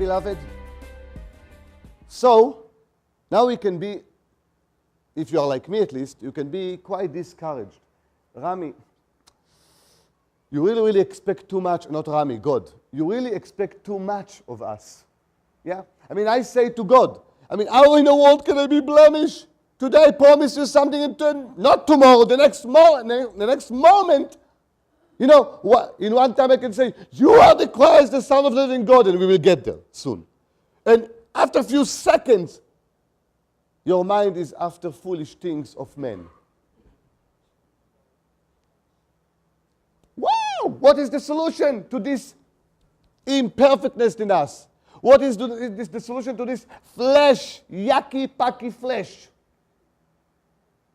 beloved? So, now we can be, if you are like me at least, you can be quite discouraged. Rami, you really expect too much, not Rami, God. You really expect too much of us. Yeah? I mean, I say to God, how in the world can I be blemished? Today I promise you something, and not tomorrow, the next moment. You know, in one time I can say, you are the Christ, the Son of the living God, and we will get there soon. And after a few seconds, your mind is after foolish things of men. Wow! What is the solution to this imperfectness in us? What is the solution to this flesh, yucky, packy flesh,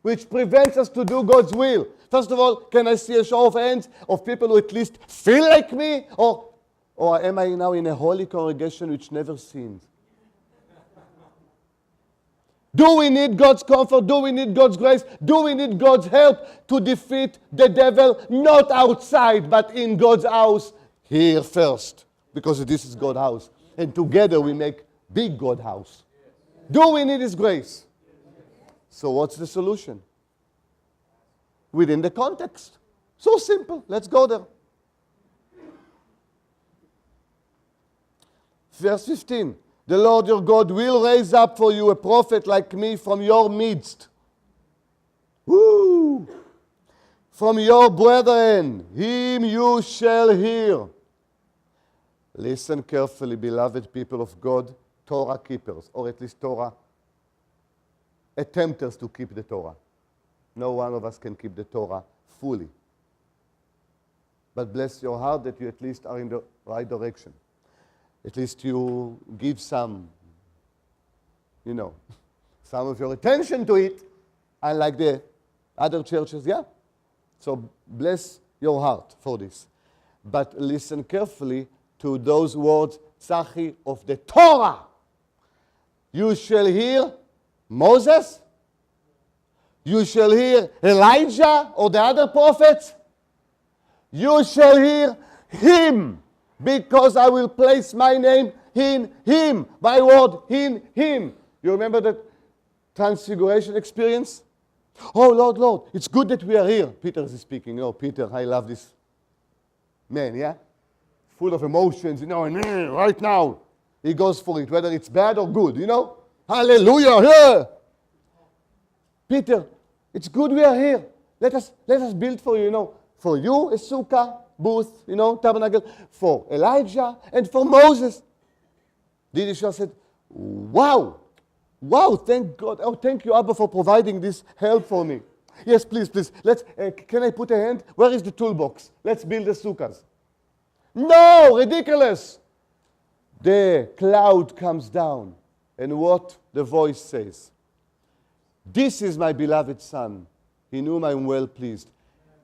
which prevents us to do God's will? First of all, can I see a show of hands of people who at least feel like me? Or am I now in a holy congregation which never sins? Do we need God's comfort? Do we need God's grace? Do we need God's help to defeat the devil? Not outside, but in God's house here first. Because this is God's house. And together we make big God house. Do we need His grace? So what's the solution? Within the context. So simple. Let's go there. Verse 15. The Lord your God will raise up for you a prophet like me from your midst. Woo! From your brethren, him you shall hear. Listen carefully, beloved people of God, Torah keepers, or at least Torah attempters to keep the Torah. No one of us can keep the Torah fully. But bless your heart that you at least are in the right direction. At least you give some of your attention to it, unlike the other churches, yeah? So bless your heart for this. But listen carefully to those words, Tzachi, of the Torah. You shall hear Moses. You shall hear Elijah or the other prophets. You shall hear him, because I will place my name in him. My word in him. You remember that transfiguration experience? Oh, Lord, it's good that we are here. Peter is speaking. Oh, Peter, I love this man, yeah? Full of emotions, and right now, he goes for it, whether it's bad or good, Hallelujah, yeah! Peter, it's good we are here. Let us build for you, for you, a sukkah, booth, tabernacle, for Elijah, and for Moses. Yeshua said, wow, thank God. Oh, thank you, Abba, for providing this help for me. Yes, please. Can I put a hand? Where is the toolbox? Let's build the sukkahs. No, ridiculous. The cloud comes down, and what the voice says? This is my beloved Son, in whom I am well pleased.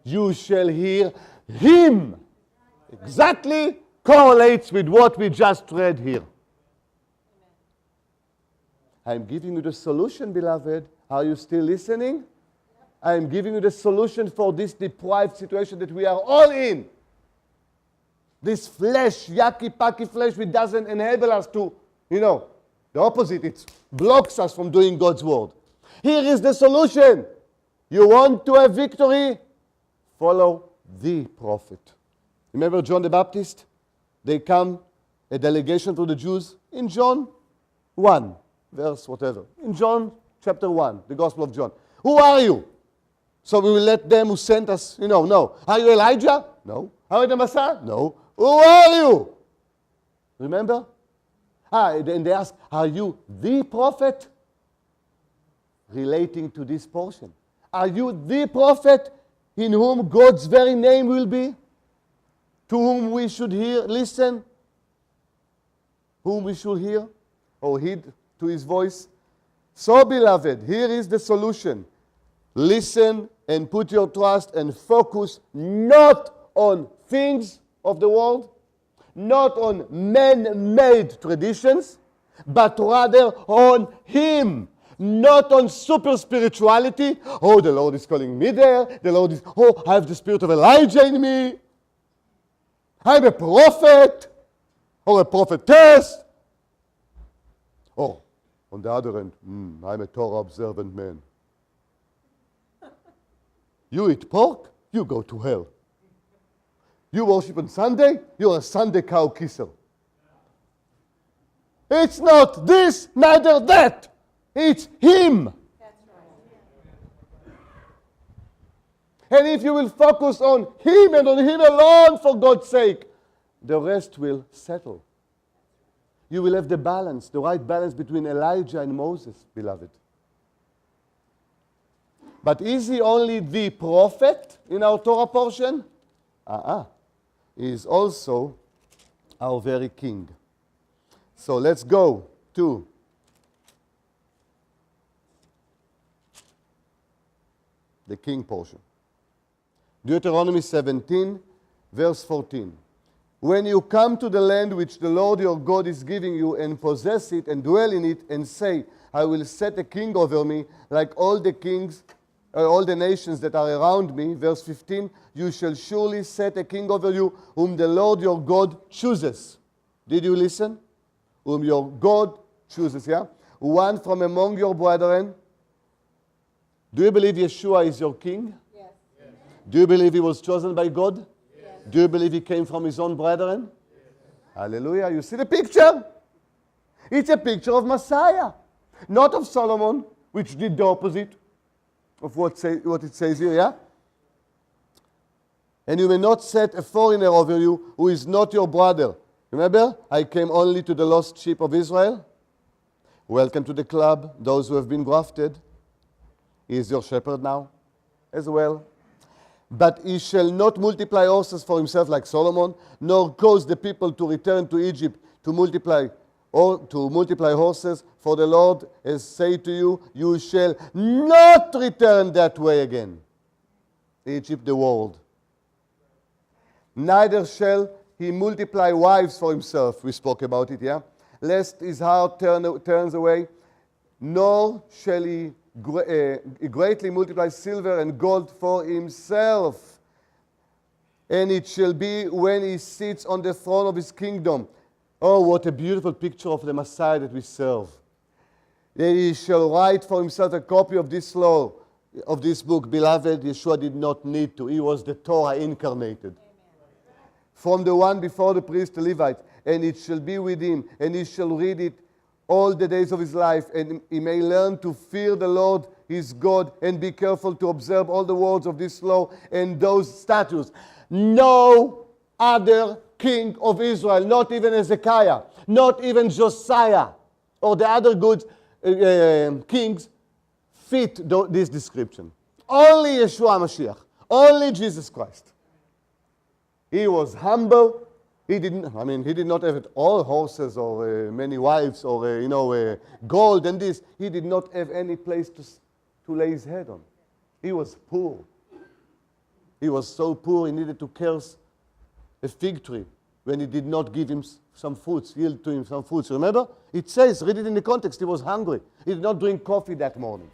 You shall hear him. Exactly correlates with what we just read here. I'm giving you the solution, beloved. Are you still listening? I'm giving you the solution for this deprived situation that we are all in. This flesh, yucky, packy flesh, which doesn't enable us to, the opposite. It blocks us from doing God's word. Here is the solution. You want to have victory? Follow the prophet. Remember John the Baptist? They come, a delegation to the Jews, in John 1, verse whatever. In John chapter 1, the Gospel of John. Who are you? So we will let them who sent us, no. Are you Elijah? No. Are you the Messiah? No. Who are you? Remember? And they ask, are you the prophet? Relating to this portion. Are you the prophet in whom God's very name will be? To whom we should listen? Whom we should hear? Or heed to his voice? So, beloved, here is the solution. Listen and put your trust and focus not on things of the world, not on man-made traditions, but rather on him. Not on super spirituality. Oh, the Lord is calling me there. I have the spirit of Elijah in me. I'm a prophet or a prophetess. On the other hand, I'm a Torah observant man. You eat pork, you go to hell. You worship on Sunday, you're a Sunday cow kisser. It's not this, neither that. It's him. That's right. And if you will focus on him and on him alone, for God's sake, the rest will settle. You will have the balance, the right balance between Elijah and Moses, beloved. But is he only the prophet in our Torah portion? He is also our very king. So let's go to the king portion. Deuteronomy 17, verse 14. When you come to the land which the Lord your God is giving you and possess it and dwell in it and say, I will set a king over me like all the kings, all the nations that are around me. Verse 15, you shall surely set a king over you whom the Lord your God chooses. Did you listen? Whom your God chooses, yeah? One from among your brethren. Do you believe Yeshua is your king? Yes. Do you believe he was chosen by God? Yes. Do you believe he came from his own brethren? Yes. Hallelujah. You see the picture? It's a picture of Messiah. Not of Solomon, which did the opposite of what it says here, yeah? And you may not set a foreigner over you who is not your brother. Remember, I came only to the lost sheep of Israel. Welcome to the club, those who have been grafted. He is your shepherd now as well. But he shall not multiply horses for himself like Solomon, nor cause the people to return to Egypt to multiply horses. For the Lord has said to you, you shall not return that way again. Egypt, the world. Neither shall he multiply wives for himself. We spoke about it, yeah? Lest his heart turns away. Nor shall he greatly multiply silver and gold for himself. And it shall be when he sits on the throne of his kingdom. Oh, what a beautiful picture of the Messiah that we serve. That he shall write for himself a copy of this law, of this book. Beloved, Yeshua did not need to. He was the Torah incarnated. From the one before the priest, the Levite, and it shall be with him, and he shall read it all the days of his life, and he may learn to fear the Lord his God, and be careful to observe all the words of this law and those statutes. No other king of Israel, not even Hezekiah, not even Josiah, or the other good kings, fit this description. Only Yeshua Mashiach, only Jesus Christ. He was humble. He did not have all horses or many wives or gold and this. He did not have any place to lay his head on. He was poor. He was so poor he needed to curse a fig tree when he did not give him some fruits, yield to him some fruits. Remember? It says, read it in the context, he was hungry. He did not drink coffee that morning.